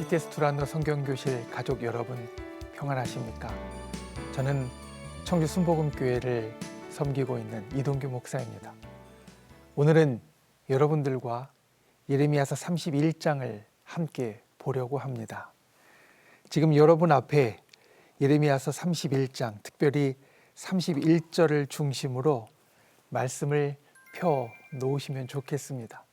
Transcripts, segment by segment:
LTS 두란노 성경교실 가족 여러분 평안하십니까? 저는 청주 순복음교회를 섬기고 있는 이동규 목사입니다. 오늘은 여러분들과 예레미야서 31장을 함께 보려고 합니다. 지금 여러분 앞에 예레미야서 31장, 특별히 31절을 중심으로 말씀을 펴 놓으시면 좋겠습니다.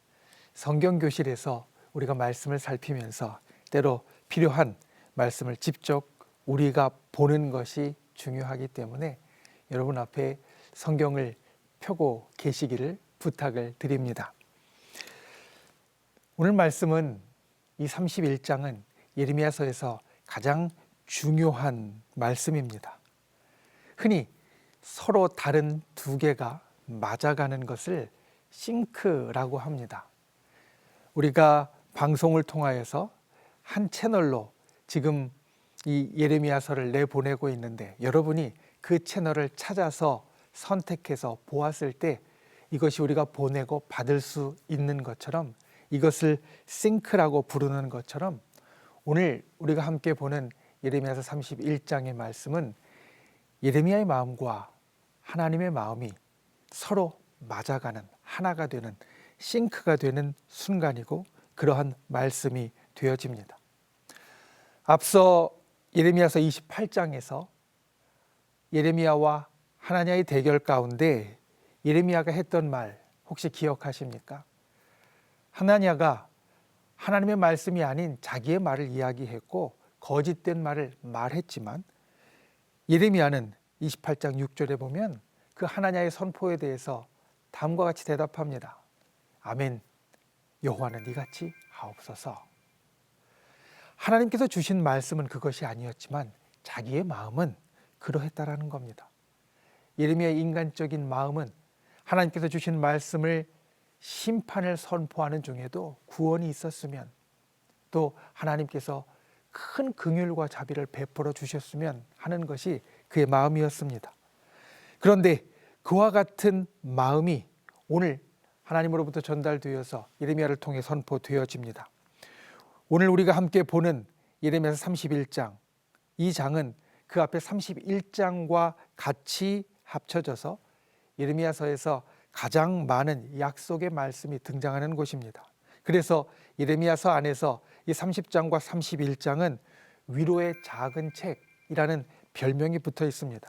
성경교실에서 우리가 말씀을 살피면서 때로 필요한 말씀을 직접 우리가 보는 것이 중요하기 때문에 여러분 앞에 성경을 펴고 계시기를 부탁을 드립니다. 오늘 말씀은 이 31장은 예레미야서에서 가장 중요한 말씀입니다. 흔히 서로 다른 두 개가 맞아가는 것을 싱크라고 합니다. 우리가 방송을 통하여서 한 채널로 지금 이 예레미야서를 내보내고 있는데 여러분이 그 채널을 찾아서 선택해서 보았을 때 이것이 우리가 보내고 받을 수 있는 것처럼 이것을 싱크라고 부르는 것처럼 오늘 우리가 함께 보는 예레미야서 31장의 말씀은 예레미야의 마음과 하나님의 마음이 서로 맞아가는 하나가 되는 싱크가 되는 순간이고 그러한 말씀이 되어집니다. 앞서 예레미야서 28장에서 예레미야와 하나냐의 대결 가운데 예레미야가 했던 말 혹시 기억하십니까? 하나냐가 하나님의 말씀이 아닌 자기의 말을 이야기했고 거짓된 말을 말했지만 예레미야는 28장 6절에 보면 그 하나냐의 선포에 대해서 다음과 같이 대답합니다. 아멘. 여호와는 이같이 하옵소서. 하나님께서 주신 말씀은 그것이 아니었지만 자기의 마음은 그러했다라는 겁니다. 예레미야의 인간적인 마음은 하나님께서 주신 말씀을 심판을 선포하는 중에도 구원이 있었으면 또 하나님께서 큰 긍휼과 자비를 베풀어 주셨으면 하는 것이 그의 마음이었습니다. 그런데 그와 같은 마음이 오늘 하나님으로부터 전달되어서 예레미야를 통해 선포되어집니다. 오늘 우리가 함께 보는 예레미야서 31장, 이 장은 그 앞에 31장과 같이 합쳐져서 예레미야서에서 가장 많은 약속의 말씀이 등장하는 곳입니다. 그래서 예레미야서 안에서 이 30장과 31장은 위로의 작은 책이라는 별명이 붙어 있습니다.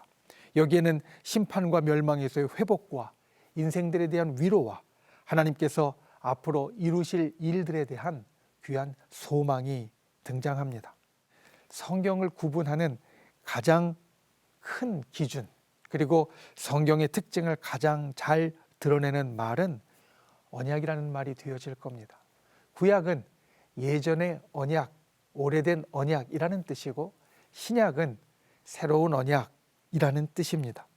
여기에는 심판과 멸망에서의 회복과 인생들에 대한 위로와 하나님께서 앞으로 이루실 일들에 대한 귀한 소망이 등장합니다. 성경을 구분하는 가장 큰 기준, 그리고 성경의 특징을 가장 잘 드러내는 말은 언약이라는 말이 되어질 겁니다. 구약은 예전의 언약, 오래된 언약이라는 뜻이고 신약은 새로운 언약이라는 뜻입니다.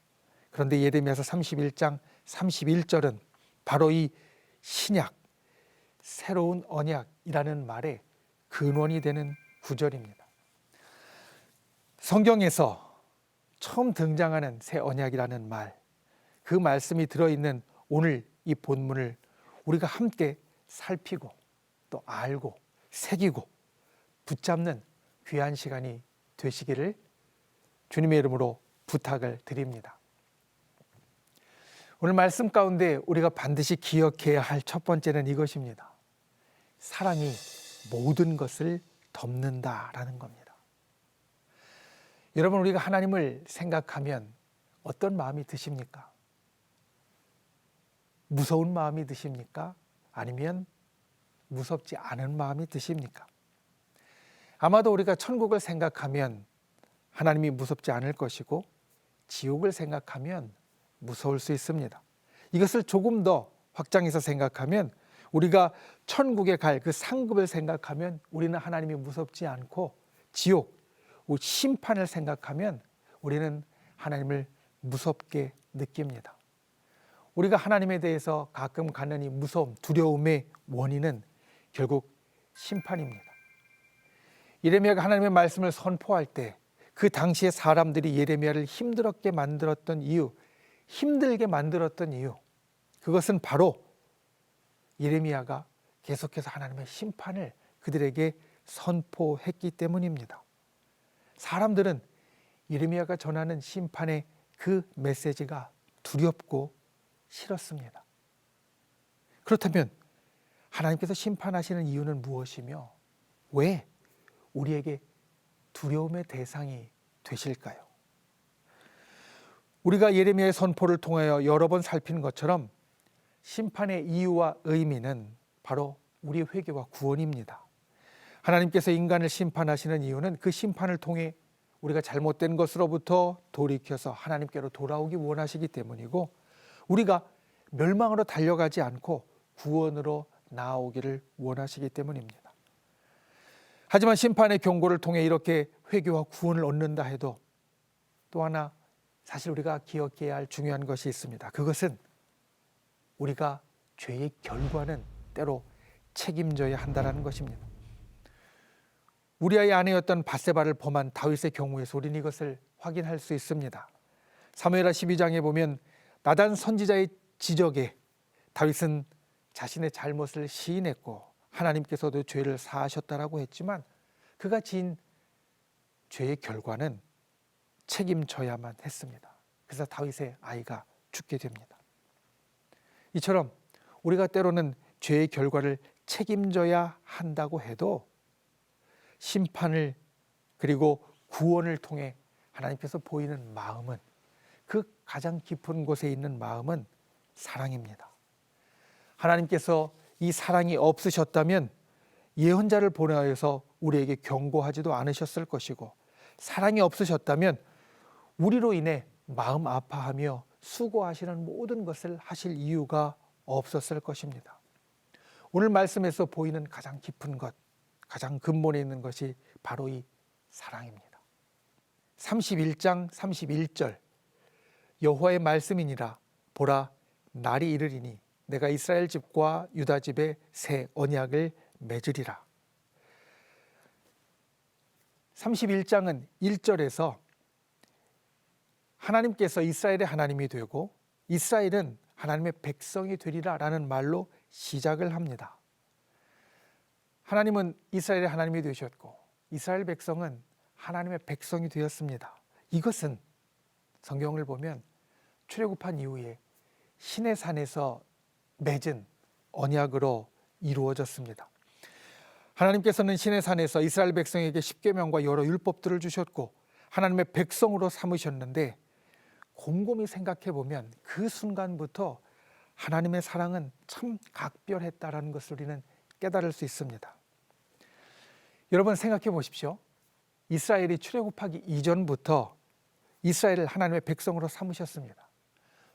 그런데 예레미야서 31장 31절은 바로 이 신약, 새로운 언약이라는 말의 근원이 되는 구절입니다. 성경에서 처음 등장하는 새 언약이라는 말, 그 말씀이 들어있는 오늘 이 본문을 우리가 함께 살피고 또 알고 새기고 붙잡는 귀한 시간이 되시기를 주님의 이름으로 부탁을 드립니다. 오늘 말씀 가운데 우리가 반드시 기억해야 할 첫 번째는 이것입니다. 사랑이 모든 것을 덮는다라는 겁니다. 여러분, 우리가 하나님을 생각하면 어떤 마음이 드십니까? 무서운 마음이 드십니까? 아니면 무섭지 않은 마음이 드십니까? 아마도 우리가 천국을 생각하면 하나님이 무섭지 않을 것이고 지옥을 생각하면 무서울 수 있습니다. 이것을 조금 더 확장해서 생각하면 우리가 천국에 갈 그 상급을 생각하면 우리는 하나님이 무섭지 않고 지옥, 심판을 생각하면 우리는 하나님을 무섭게 느낍니다. 우리가 하나님에 대해서 가끔 갖는 이 무서움, 두려움의 원인은 결국 심판입니다. 예레미야가 하나님의 말씀을 선포할 때 그 당시의 사람들이 예레미야를 힘들게 만들었던 이유, 그것은 바로 예레미야가 계속해서 하나님의 심판을 그들에게 선포했기 때문입니다. 사람들은 예레미야가 전하는 심판의 그 메시지가 두렵고 싫었습니다. 그렇다면 하나님께서 심판하시는 이유는 무엇이며 왜 우리에게 두려움의 대상이 되실까요? 우리가 예레미야의 선포를 통하여 여러 번 살핀 것처럼 심판의 이유와 의미는 바로 우리의 회개와 구원입니다. 하나님께서 인간을 심판하시는 이유는 그 심판을 통해 우리가 잘못된 것으로부터 돌이켜서 하나님께로 돌아오기 원하시기 때문이고, 우리가 멸망으로 달려가지 않고 구원으로 나아오기를 원하시기 때문입니다. 하지만 심판의 경고를 통해 이렇게 회개와 구원을 얻는다 해도 또 하나 사실 우리가 기억해야 할 중요한 것이 있습니다. 그것은 우리가 죄의 결과는 때로 책임져야 한다는 것입니다. 우리아의 아내였던 밧세바를 범한 다윗의 경우에서 우리는 이것을 확인할 수 있습니다. 사무엘하 12장에 보면 나단 선지자의 지적에 다윗은 자신의 잘못을 시인했고 하나님께서도 죄를 사하셨다라고 했지만 그가 지은 죄의 결과는 책임져야만 했습니다. 그래서 다윗의 아이가 죽게 됩니다. 이처럼 우리가 때로는 죄의 결과를 책임져야 한다고 해도 심판을 그리고 구원을 통해 하나님께서 보이는 마음은, 그 가장 깊은 곳에 있는 마음은 사랑입니다. 하나님께서 이 사랑이 없으셨다면 예언자를 보내어서 우리에게 경고하지도 않으셨을 것이고, 사랑이 없으셨다면 우리로 인해 마음 아파하며 수고하시는 모든 것을 하실 이유가 없었을 것입니다. 오늘 말씀에서 보이는 가장 깊은 것, 가장 근본에 있는 것이 바로 이 사랑입니다. 31장 31절 여호와의 말씀이니라. 보라, 날이 이르리니 내가 이스라엘 집과 유다 집에 새 언약을 맺으리라. 31장은 1절에서 하나님께서 이스라엘의 하나님이 되고 이스라엘은 하나님의 백성이 되리라 라는 말로 시작을 합니다. 하나님은 이스라엘의 하나님이 되셨고 이스라엘 백성은 하나님의 백성이 되었습니다. 이것은 성경을 보면 출애굽한 이후에 시내산에서 맺은 언약으로 이루어졌습니다. 하나님께서는 시내산에서 이스라엘 백성에게 십계명과 여러 율법들을 주셨고 하나님의 백성으로 삼으셨는데, 곰곰이 생각해 보면 그 순간부터 하나님의 사랑은 참 각별했다라는 것을 우리는 깨달을 수 있습니다. 여러분 생각해 보십시오. 이스라엘이 출애굽하기 이전부터 이스라엘을 하나님의 백성으로 삼으셨습니다.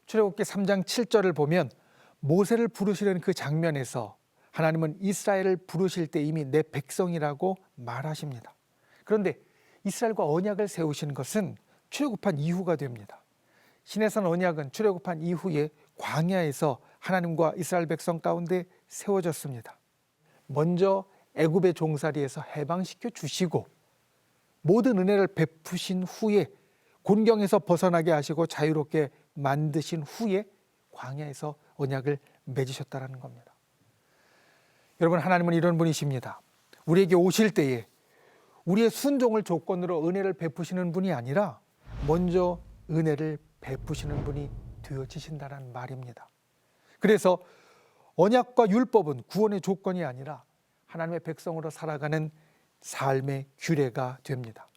출애굽기 3장 7절을 보면 모세를 부르시는 그 장면에서 하나님은 이스라엘을 부르실 때 이미 내 백성이라고 말하십니다. 그런데 이스라엘과 언약을 세우신 것은 출애굽한 이후가 됩니다. 시내산 언약은 출애굽한 이후에 광야에서 하나님과 이스라엘 백성 가운데 세워졌습니다. 먼저 애굽의 종살이에서 해방시켜 주시고 모든 은혜를 베푸신 후에 곤경에서 벗어나게 하시고 자유롭게 만드신 후에 광야에서 언약을 맺으셨다는 겁니다. 여러분, 하나님은 이런 분이십니다. 우리에게 오실 때에 우리의 순종을 조건으로 은혜를 베푸시는 분이 아니라 먼저 은혜를 베푸시는 분이 되어지신다는 말입니다. 그래서 언약과 율법은 구원의 조건이 아니라 하나님의 백성으로 살아가는 삶의 규례가 됩니다.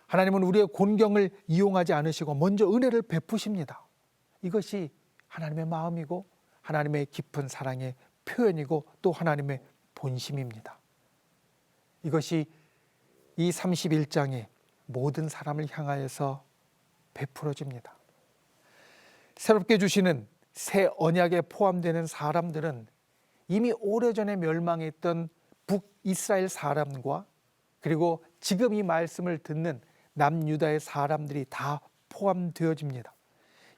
하나님은 우리의 곤경을 이용하지 않으시고 먼저 은혜를 베푸십니다. 이것이 하나님의 마음이고 하나님의 깊은 사랑의 표현이고 또 하나님의 본심입니다. 이것이 이 31장의 모든 사람을 향하여서 베풀어집니다. 새롭게 주시는 새 언약에 포함되는 사람들은 이미 오래전에 멸망했던 북이스라엘 사람과 그리고 지금 이 말씀을 듣는 남유다의 사람들이 다 포함되어집니다.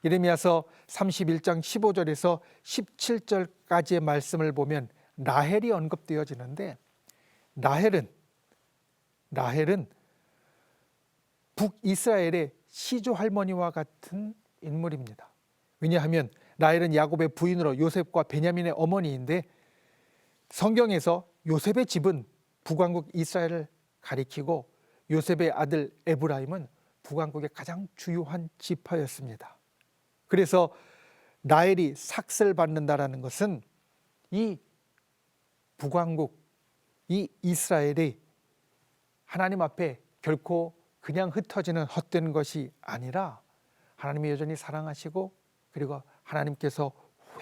예레미야서 31장 15절에서 17절까지의 말씀을 보면 라헬이 언급되어지는데, 라헬은 북이스라엘의 시조 할머니와 같은 인물입니다. 왜냐하면 라헬은 야곱의 부인으로 요셉과 베냐민의 어머니인데, 성경에서 요셉의 집은 북왕국 이스라엘을 가리키고 요셉의 아들 에브라임은 북왕국의 가장 주요한 지파였습니다. 그래서 라헬이 삭슬 받는다라는 것은 이 북왕국, 이 이스라엘이 하나님 앞에 결코 그냥 흩어지는 헛된 것이 아니라 하나님이 여전히 사랑하시고 그리고 하나님께서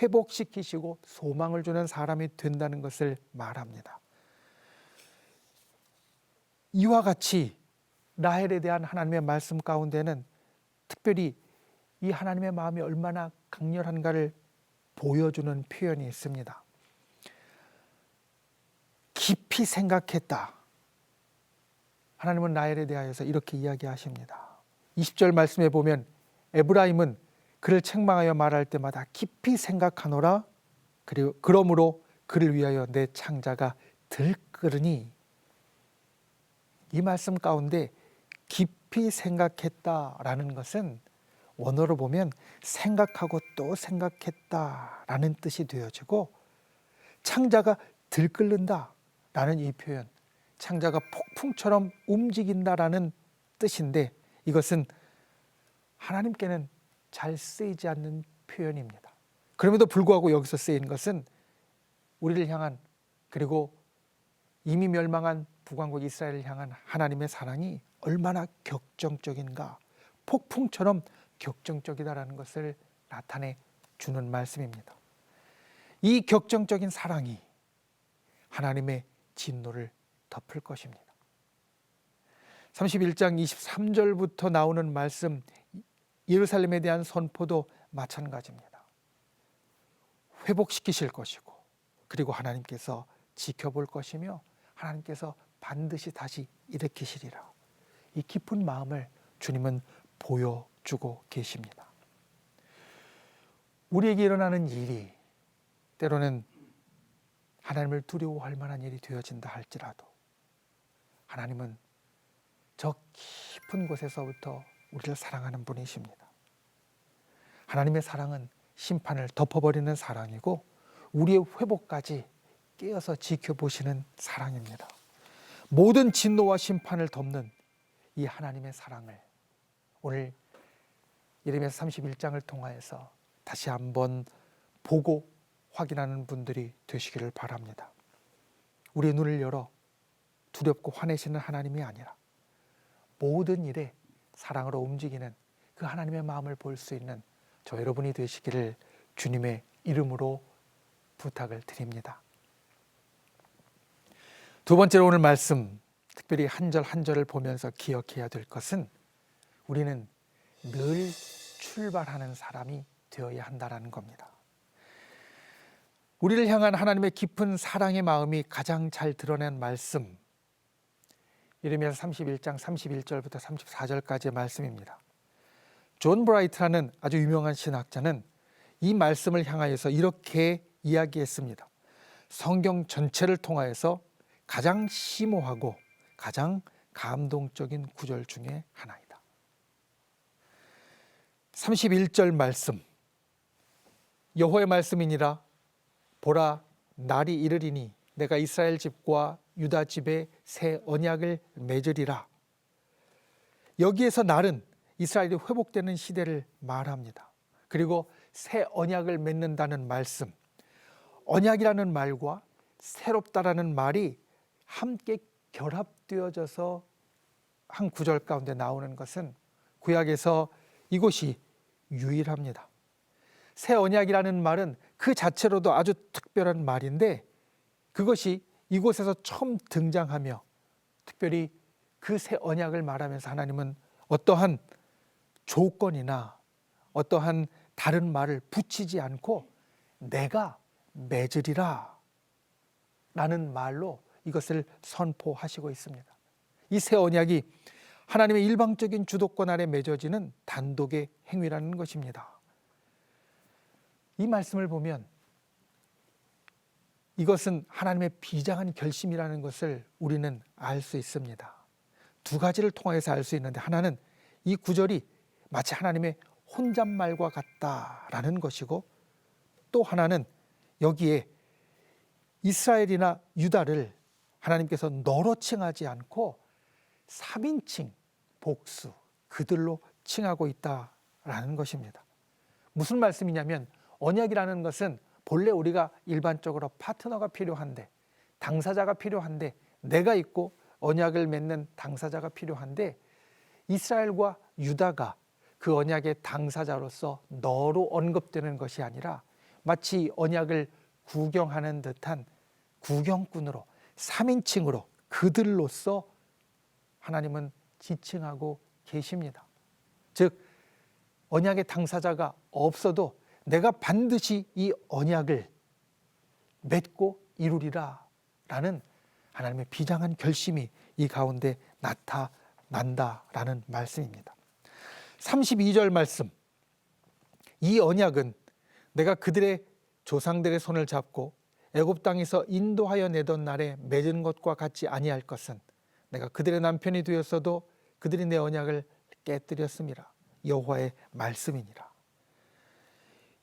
회복시키시고 소망을 주는 사람이 된다는 것을 말합니다. 이와 같이 라헬에 대한 하나님의 말씀 가운데는 특별히 이 하나님의 마음이 얼마나 강렬한가를 보여주는 표현이 있습니다. 깊이 생각했다. 하나님은 라헬에 대하여서 이렇게 이야기하십니다. 20절 말씀에 보면 에브라임은 그를 책망하여 말할 때마다 깊이 생각하노라. 그리고 그러므로 그를 위하여 내 창자가 들끓으니. 이 말씀 가운데 깊이 생각했다라는 것은 원어로 보면 생각하고 또 생각했다라는 뜻이 되어지고, 창자가 들끓는다라는 이 표현, 창자가 폭풍처럼 움직인다라는 뜻인데, 이것은 하나님께는 잘 쓰이지 않는 표현입니다. 그럼에도 불구하고 여기서 쓰인 것은 우리를 향한, 그리고 이미 멸망한 북왕국 이스라엘을 향한 하나님의 사랑이 얼마나 격정적인가, 폭풍처럼 격정적이다라는 것을 나타내 주는 말씀입니다. 이 격정적인 사랑이 하나님의 진노를 덮을 것입니다. 31장 23절부터 나오는 말씀, 예루살렘에 대한 선포도 마찬가지입니다. 회복시키실 것이고, 그리고 하나님께서 지켜볼 것이며 하나님께서 반드시 다시 일으키시리라. 이 깊은 마음을 주님은 보여주고 계십니다. 우리에게 일어나는 일이 때로는 하나님을 두려워할 만한 일이 되어진다 할지라도 하나님은 저 깊은 곳에서부터 우리를 사랑하는 분이십니다. 하나님의 사랑은 심판을 덮어버리는 사랑이고 우리의 회복까지 깨어서 지켜보시는 사랑입니다. 모든 진노와 심판을 덮는 이 하나님의 사랑을 오늘 예레미야서 31장을 통하여서 다시 한번 보고 확인하는 분들이 되시기를 바랍니다. 우리의 눈을 열어 두렵고 화내시는 하나님이 아니라 모든 일에 사랑으로 움직이는 그 하나님의 마음을 볼 수 있는 저 여러분이 되시기를 주님의 이름으로 부탁을 드립니다. 두 번째로 오늘 말씀, 특별히 한 절 한 절을 보면서 기억해야 될 것은 우리는 늘 출발하는 사람이 되어야 한다는 겁니다. 우리를 향한 하나님의 깊은 사랑의 마음이 가장 잘 드러낸 말씀, 예레미야서 31장 31절부터 34절까지의 말씀입니다. 존 브라이트라는 아주 유명한 신학자는 이 말씀을 향하여서 이렇게 이야기했습니다. 성경 전체를 통하여서 가장 심오하고 가장 감동적인 구절 중에 하나이다. 31절 말씀, 여호와의 말씀이니라. 보라, 날이 이르리니 내가 이스라엘 집과 유다 집에 새 언약을 맺으리라. 여기에서 날은 이스라엘이 회복되는 시대를 말합니다. 그리고 새 언약을 맺는다는 말씀, 언약이라는 말과 새롭다라는 말이 함께 결합되어져서 한 구절 가운데 나오는 것은 구약에서 이곳이 유일합니다. 새 언약이라는 말은 그 자체로도 아주 특별한 말인데 그것이 이곳에서 처음 등장하며 특별히 그 새 언약을 말하면서 하나님은 어떠한 조건이나 어떠한 다른 말을 붙이지 않고 내가 맺으리라 라는 말로 이것을 선포하시고 있습니다. 이 새 언약이 하나님의 일방적인 주도권 아래 맺어지는 단독의 행위라는 것입니다. 이 말씀을 보면 이것은 하나님의 비장한 결심이라는 것을 우리는 알 수 있습니다. 두 가지를 통해서 알 수 있는데, 하나는 이 구절이 마치 하나님의 혼잣말과 같다라는 것이고, 또 하나는 여기에 이스라엘이나 유다를 하나님께서 너로 칭하지 않고 3인칭 복수 그들로 칭하고 있다라는 것입니다. 무슨 말씀이냐면 언약이라는 것은 본래 우리가 일반적으로 파트너가 필요한데 당사자가 필요한데 내가 있고 언약을 맺는 당사자가 필요한데 이스라엘과 유다가 그 언약의 당사자로서 너로 언급되는 것이 아니라 마치 언약을 구경하는 듯한 구경꾼으로 3인칭으로 그들로서 하나님은 지칭하고 계십니다. 즉 언약의 당사자가 없어도 내가 반드시 이 언약을 맺고 이루리라 라는 하나님의 비장한 결심이 이 가운데 나타난다라는 말씀입니다. 32절 말씀, 이 언약은 내가 그들의 조상들의 손을 잡고 애굽 땅에서 인도하여 내던 날에 맺은 것과 같지 아니할 것은 내가 그들의 남편이 되었어도 그들이 내 언약을 깨뜨렸음이라. 여호와의 말씀이니라.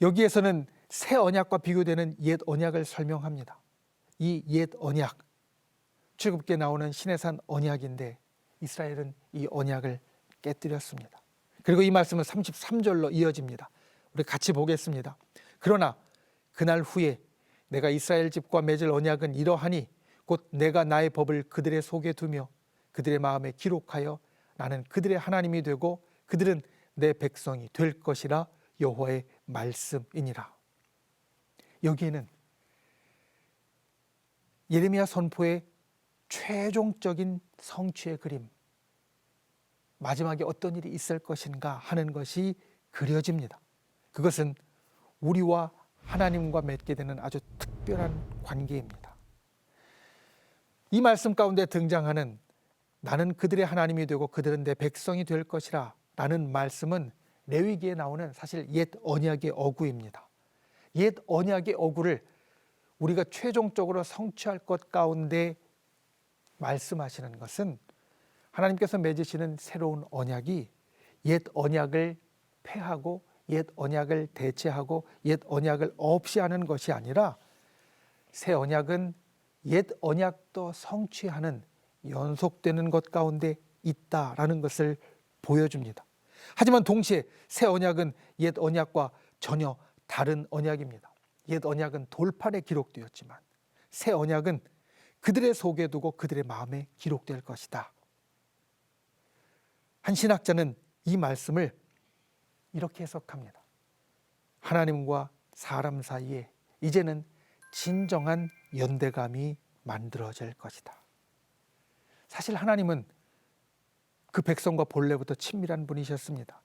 여기에서는 새 언약과 비교되는 옛 언약을 설명합니다. 이 옛 언약, 출애굽기에 나오는 시내산 언약인데 이스라엘은 이 언약을 깨뜨렸습니다. 그리고 이 말씀은 33절로 이어집니다. 우리 같이 보겠습니다. 그러나 그날 후에 내가 이스라엘 집과 맺을 언약은 이러하니 곧 내가 나의 법을 그들의 속에 두며 그들의 마음에 기록하여 나는 그들의 하나님이 되고 그들은 내 백성이 될 것이라. 여호와의 말씀이니라. 여기에는 예레미야 선포의 최종적인 성취의 그림, 마지막에 어떤 일이 있을 것인가 하는 것이 그려집니다. 그것은 우리와 하나님과 맺게 되는 아주 특별한 관계입니다. 이 말씀 가운데 등장하는 나는 그들의 하나님이 되고 그들은 내 백성이 될 것이라 라는 말씀은 레위기에 나오는 사실 옛 언약의 어구입니다. 옛 언약의 어구를 우리가 최종적으로 성취할 것 가운데 말씀하시는 것은 하나님께서 맺으시는 새로운 언약이 옛 언약을 폐하고 옛 언약을 대체하고 옛 언약을 없이 하는 것이 아니라 새 언약은 옛 언약도 성취하는 연속되는 것 가운데 있다라는 것을 보여줍니다. 하지만 동시에 새 언약은 옛 언약과 전혀 다른 언약입니다. 옛 언약은 돌판에 기록되었지만 새 언약은 그들의 속에 두고 그들의 마음에 기록될 것이다. 한 신학자는 이 말씀을 이렇게 해석합니다. 하나님과 사람 사이에 이제는 진정한 연대감이 만들어질 것이다. 사실 하나님은 그 백성과 본래부터 친밀한 분이셨습니다.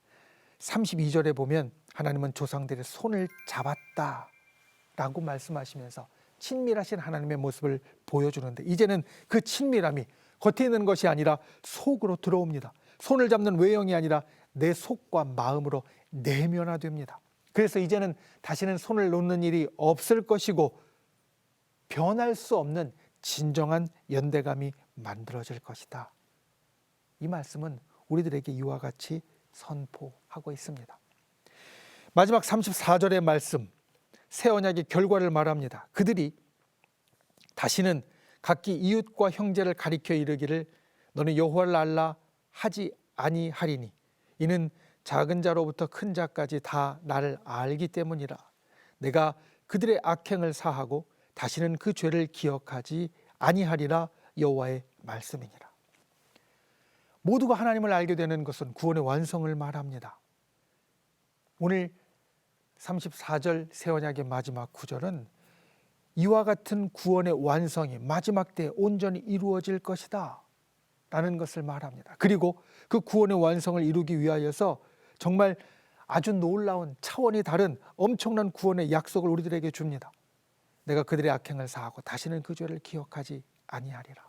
32절에 보면 하나님은 조상들의 손을 잡았다 라고 말씀하시면서 친밀하신 하나님의 모습을 보여주는데 이제는 그 친밀함이 겉에 있는 것이 아니라 속으로 들어옵니다. 손을 잡는 외형이 아니라 내 속과 마음으로 내면화됩니다. 그래서 이제는 다시는 손을 놓는 일이 없을 것이고 변할 수 없는 진정한 연대감이 만들어질 것이다. 이 말씀은 우리들에게 이와 같이 선포하고 있습니다. 마지막 34절의 말씀, 새 언약의 결과를 말합니다. 그들이 다시는 각기 이웃과 형제를 가리켜 이르기를 너는 여호와를 알라 하지 아니하리니 이는 작은 자로부터 큰 자까지 다 나를 알기 때문이라. 내가 그들의 악행을 사하고 다시는 그 죄를 기억하지 아니하리라. 여호와의 말씀이니라. 모두가 하나님을 알게 되는 것은 구원의 완성을 말합니다. 오늘 34절 새 언약의 마지막 구절은 이와 같은 구원의 완성이 마지막 때 온전히 이루어질 것이다 라는 것을 말합니다. 그리고 그 구원의 완성을 이루기 위하여서 정말 아주 놀라운 차원이 다른 엄청난 구원의 약속을 우리들에게 줍니다. 내가 그들의 악행을 사하고 다시는 그 죄를 기억하지 아니하리라.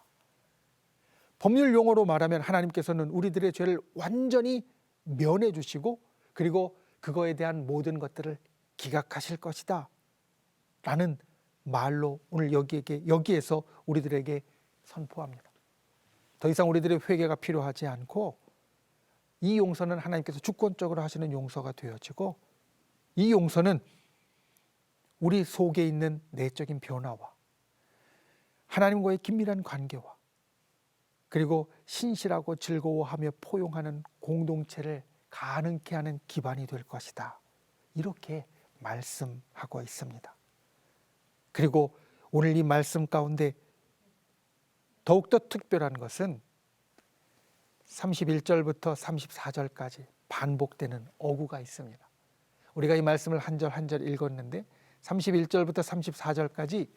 법률 용어로 말하면 하나님께서는 우리들의 죄를 완전히 면해 주시고 그리고 그거에 대한 모든 것들을 기각하실 것이다 라는 말로 오늘 여기에서 우리들에게 선포합니다. 더 이상 우리들의 회개가 필요하지 않고 이 용서는 하나님께서 주권적으로 하시는 용서가 되어지고 이 용서는 우리 속에 있는 내적인 변화와 하나님과의 긴밀한 관계와 그리고 신실하고 즐거워하며 포용하는 공동체를 가능케 하는 기반이 될 것이다. 이렇게 말씀하고 있습니다. 그리고 오늘 이 말씀 가운데 더욱더 특별한 것은 31절부터 34절까지 반복되는 어구가 있습니다. 우리가 이 말씀을 한 절 한 절 읽었는데 31절부터 34절까지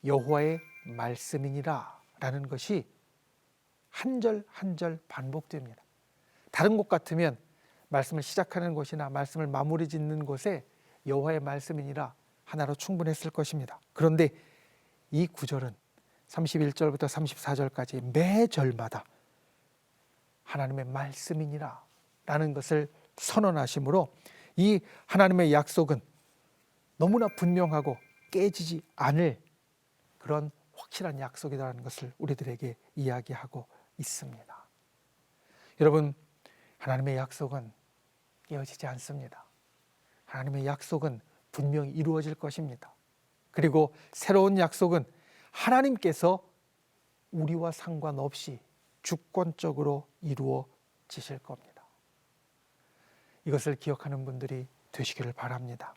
여호와의 말씀이니라 라는 것이 한 절 한 절 반복됩니다. 다른 곳 같으면 말씀을 시작하는 곳이나 말씀을 마무리 짓는 곳에 여호와의 말씀이니라 하나로 충분했을 것입니다. 그런데 이 구절은 31절부터 34절까지 매 절마다 하나님의 말씀이니라 라는 것을 선언하시므로 이 하나님의 약속은 너무나 분명하고 깨지지 않을 그런 확실한 약속이라는 것을 우리들에게 이야기하고 있습니다. 여러분, 하나님의 약속은 깨어지지 않습니다. 하나님의 약속은 분명히 이루어질 것입니다. 그리고 새로운 약속은 하나님께서 우리와 상관없이 주권적으로 이루어지실 겁니다. 이것을 기억하는 분들이 되시기를 바랍니다.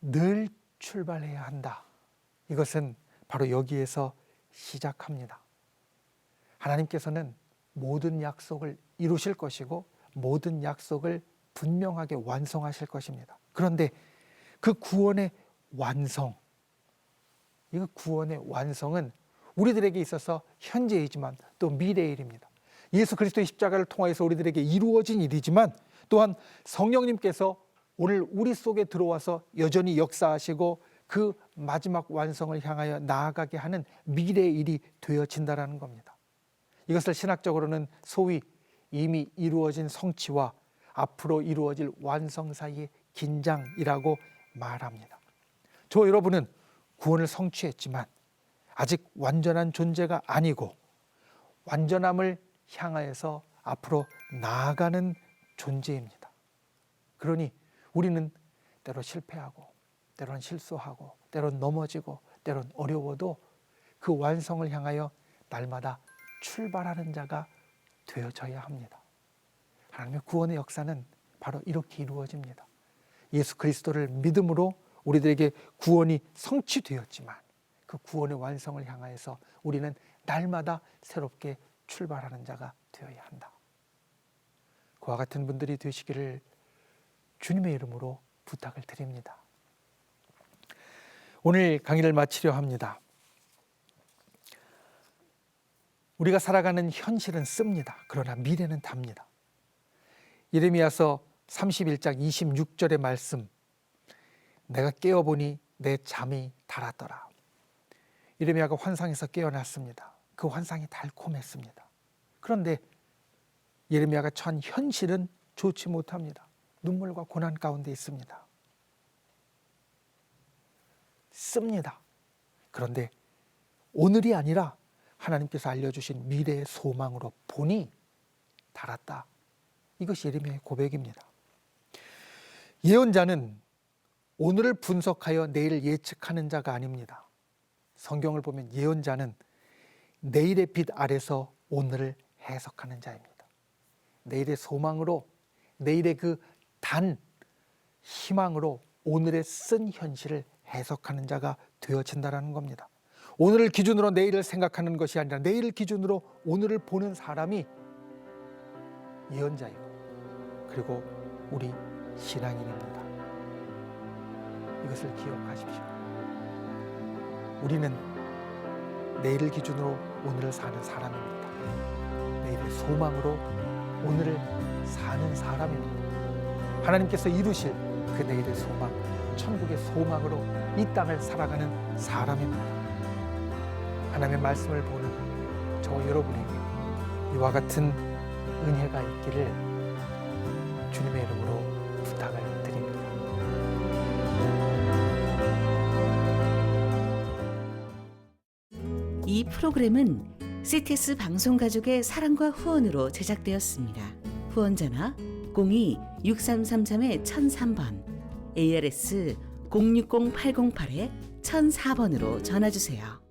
늘 출발해야 한다. 이것은 바로 여기에서 시작합니다. 하나님께서는 모든 약속을 이루실 것이고 모든 약속을 분명하게 완성하실 것입니다. 그런데 그 구원의 완성, 이 구원의 완성은 우리들에게 있어서 현재이지만 또 미래의 일입니다. 예수 그리스도의 십자가를 통하여서 우리들에게 이루어진 일이지만 또한 성령님께서 오늘 우리 속에 들어와서 여전히 역사하시고 그 마지막 완성을 향하여 나아가게 하는 미래의 일이 되어진다는 겁니다. 이것을 신학적으로는 소위 이미 이루어진 성취와 앞으로 이루어질 완성 사이의 긴장이라고 말합니다. 저 여러분은 구원을 성취했지만 아직 완전한 존재가 아니고 완전함을 향하여서 앞으로 나아가는 존재입니다. 그러니 우리는 때로 실패하고 때로는 실수하고 때로는 넘어지고 때로는 어려워도 그 완성을 향하여 날마다 출발하는 자가 되어져야 합니다. 하나님의 구원의 역사는 바로 이렇게 이루어집니다. 예수 그리스도를 믿음으로 우리들에게 구원이 성취되었지만 그 구원의 완성을 향하여서 우리는 날마다 새롭게 출발하는 자가 되어야 한다. 그와 같은 분들이 되시기를 주님의 이름으로 부탁을 드립니다. 오늘 강의를 마치려 합니다. 우리가 살아가는 현실은 씁니다. 그러나 미래는 답니다. 예레미야서 31장 26절의 말씀, 내가 깨어보니 내 잠이 달았더라. 예레미야가 환상에서 깨어났습니다. 그 환상이 달콤했습니다. 그런데 예레미야가 처한 현실은 좋지 못합니다. 눈물과 고난 가운데 있습니다. 씁니다. 그런데 오늘이 아니라 하나님께서 알려주신 미래의 소망으로 보니 달았다. 이것이 예레미야의 고백입니다. 예언자는 오늘을 분석하여 내일을 예측하는 자가 아닙니다. 성경을 보면 예언자는 내일의 빛 아래서 오늘을 해석하는 자입니다. 내일의 소망으로, 내일의 그 단 희망으로 오늘의 쓴 현실을 해석하는 자가 되어진다는 겁니다. 오늘을 기준으로 내일을 생각하는 것이 아니라 내일을 기준으로 오늘을 보는 사람이 예언자이고 그리고 우리 신앙인입니다. 이것을 기억하십시오. 우리는 내일을 기준으로 오늘을 사는 사람입니다. 내일의 소망으로 오늘을 사는 사람입니다. 하나님께서 이루실 그 내일의 소망, 천국의 소망으로 이 땅을 살아가는 사람입니다. 하나님의 말씀을 보는 저 여러분에게 이와 같은 은혜가 있기를 주님의 이름으로 부탁을 드립니다. 이 프로그램은 CTS 방송가족의 사랑과 후원으로 제작되었습니다. 후원전화 02-6333-1003번, ARS 060-808-1003 1004번으로 전화 주세요.